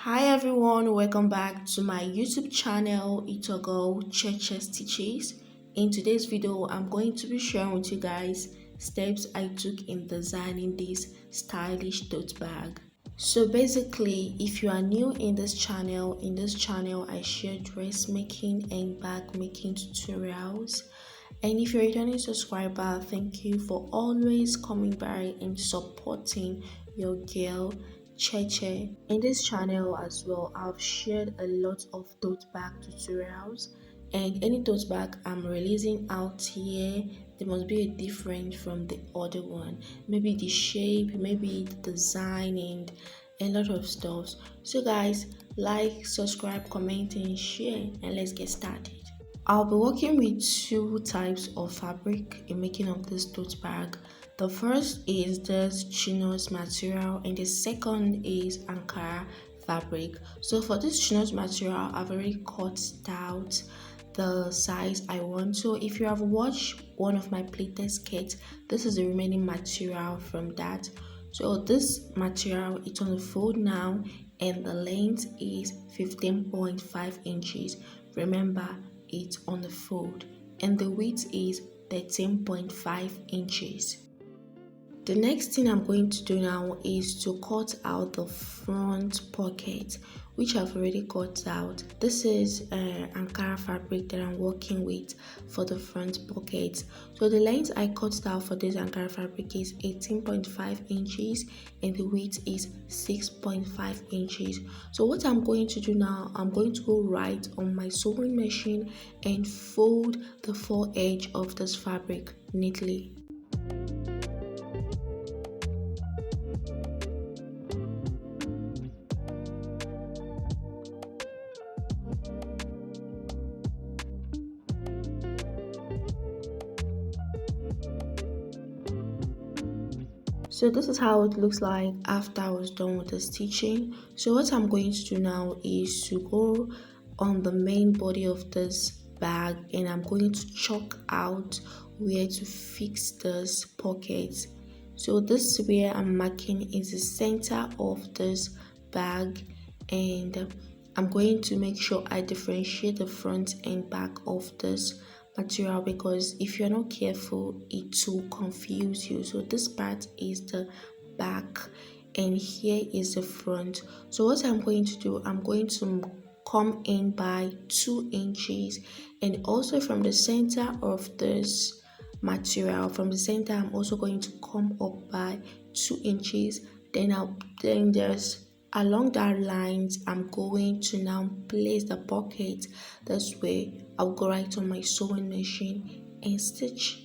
Hi everyone, welcome back to my YouTube channel, Itogo Cheche Stitches. In today's video, I'm going to be sharing with you guys steps I took in designing this stylish tote bag. So basically, if you are new in this channel I share dressmaking and bag making tutorials. And if you're a returning subscriber, thank you for always coming by and supporting your girl Cheche. In this channel as well, I've shared a lot of tote bag tutorials, and any tote bag I'm releasing out here, there must be a different from the other one. Maybe the shape, maybe the design, and a lot of stuff. So guys, like, subscribe, comment, and share, and let's get started. I'll be working with two types of fabric in making of this tote bag. The first is this chinos material and the second is Ankara fabric. So for this chinos material, I've already cut out the size I want. So if you have watched one of my pleated skirts, this is the remaining material from that. So this material is on the fold now and the length is 15.5 inches. Remember, it's on the fold and the width is 13.5 inches. The next thing I'm going to do now is to cut out the front pocket, which I've already cut out. This is Ankara fabric that I'm working with for the front pocket. So the length I cut out for this Ankara fabric is 18.5 inches and the width is 6.5 inches. So what I'm going to do now, I'm going to go right on my sewing machine and fold the fore edge of this fabric neatly. So this is how it looks like after I was done with the stitching. So what I'm going to do now is to go on the main body of this bag and I'm going to chalk out where to fix this pocket. So this is where I'm marking is the center of this bag, and I'm going to make sure I differentiate the front and back of this material, because if you're not careful it will confuse you. So this part is the back and here is the front. So what I'm going to do, I'm going to come in by 2 inches, and also from the center of this material, from the center I'm also going to come up by 2 inches. Then there's along that lines I'm going to now place the pocket. This way I'll go right on my sewing machine and stitch.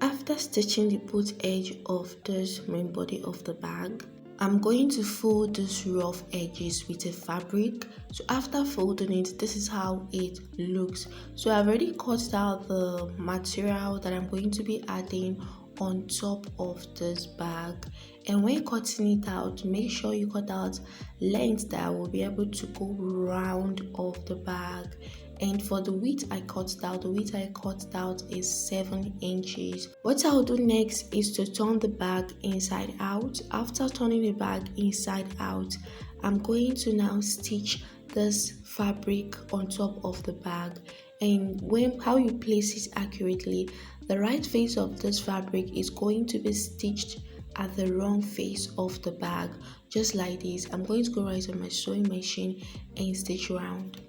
After stitching the both edge of this main body of the bag, I'm going to fold these rough edges with a fabric. So after folding it, this is how it looks. So I've already cut out the material that I'm going to be adding on top of this bag, and when cutting it out, make sure you cut out length that will be able to go round of the bag. And for the width I cut out is 7 inches. What I'll do next is to turn the bag inside out. After turning the bag inside out, I'm going to now stitch this fabric on top of the bag, and when how you place it accurately, the right face of this fabric is going to be stitched at the wrong face of the bag, just like this. I'm going to go right on my sewing machine and stitch around.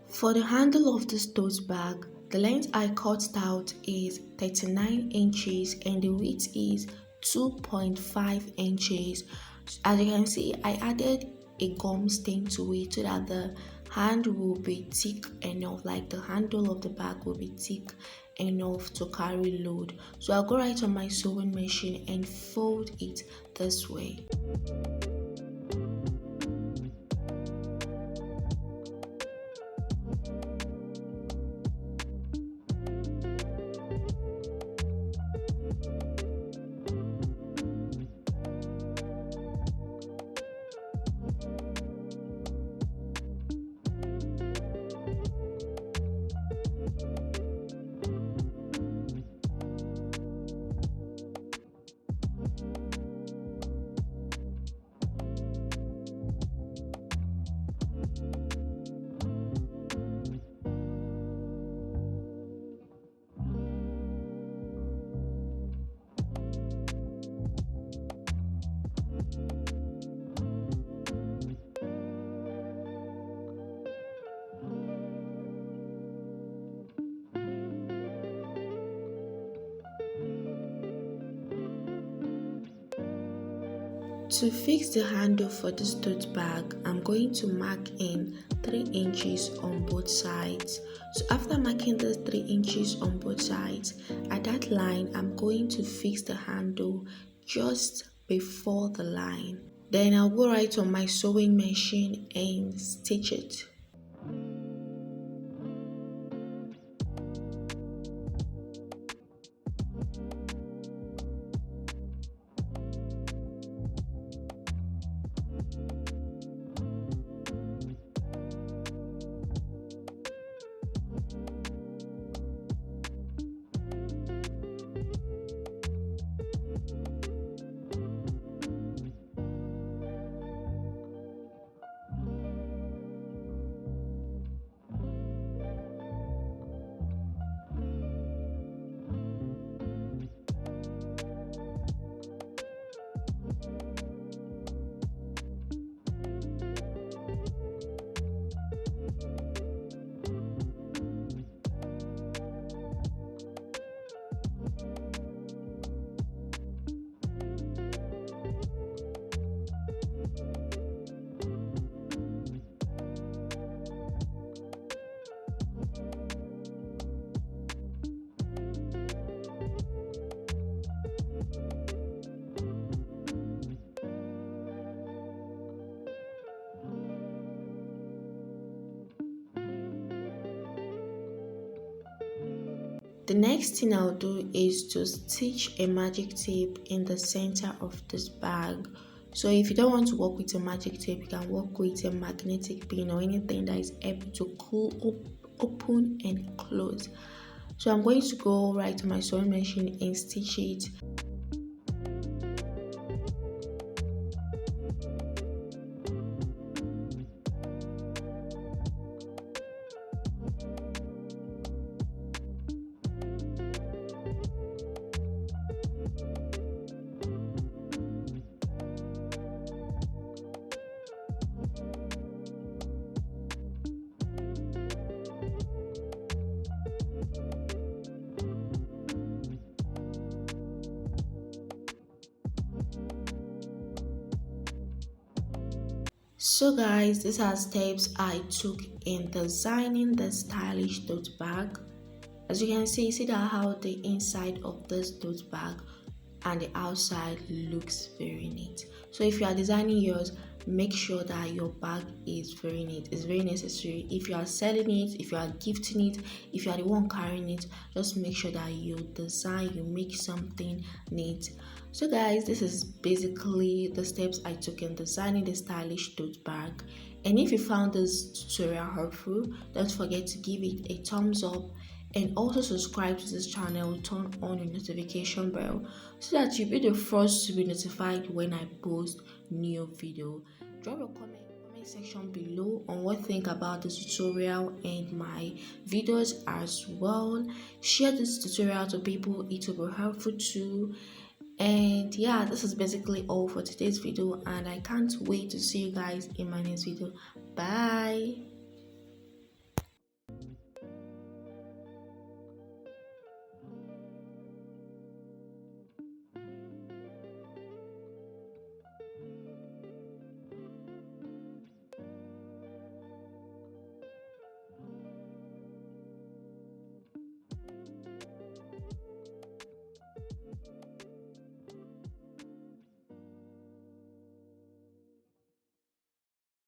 For the handle of this tote bag, the length I cut out is 39 inches and the width is 2.5 inches. As you can see, I added a gum stain to it so that the hand will be thick enough, like the handle of the bag will be thick enough to carry load. So I'll go right on my sewing machine and fold it this way. To fix the handle for this tote bag, I'm going to mark in 3 inches on both sides. So after marking the 3 inches on both sides, at that line, I'm going to fix the handle just before the line. Then I'll go right on my sewing machine and stitch it. The next thing I'll do is to stitch a magic tape in the center of this bag. So if you don't want to work with a magic tape, you can work with a magnetic pin or anything that is able to open and close. So I'm going to go right to my sewing machine and stitch it. So guys, these are steps I took in designing the stylish tote bag. As you can see that how the inside of this tote bag and the outside looks very neat. So if you are designing yours, make sure that your bag is very neat. It's very necessary. If you are selling it, if you are gifting it, if you are the one carrying it, just make sure that you design, you make something neat. So guys, this is basically the steps I took in designing the stylish tote bag. And if you found this tutorial helpful, don't forget to give it a thumbs up and also subscribe to this channel, turn on your notification bell so that you'll be the first to be notified when I post new video. Drop a comment section below on what you think about this tutorial and my videos as well. Share this tutorial to people, it will be helpful too. And yeah, this is basically all for today's video, and I can't wait to see you guys in my next video. Bye.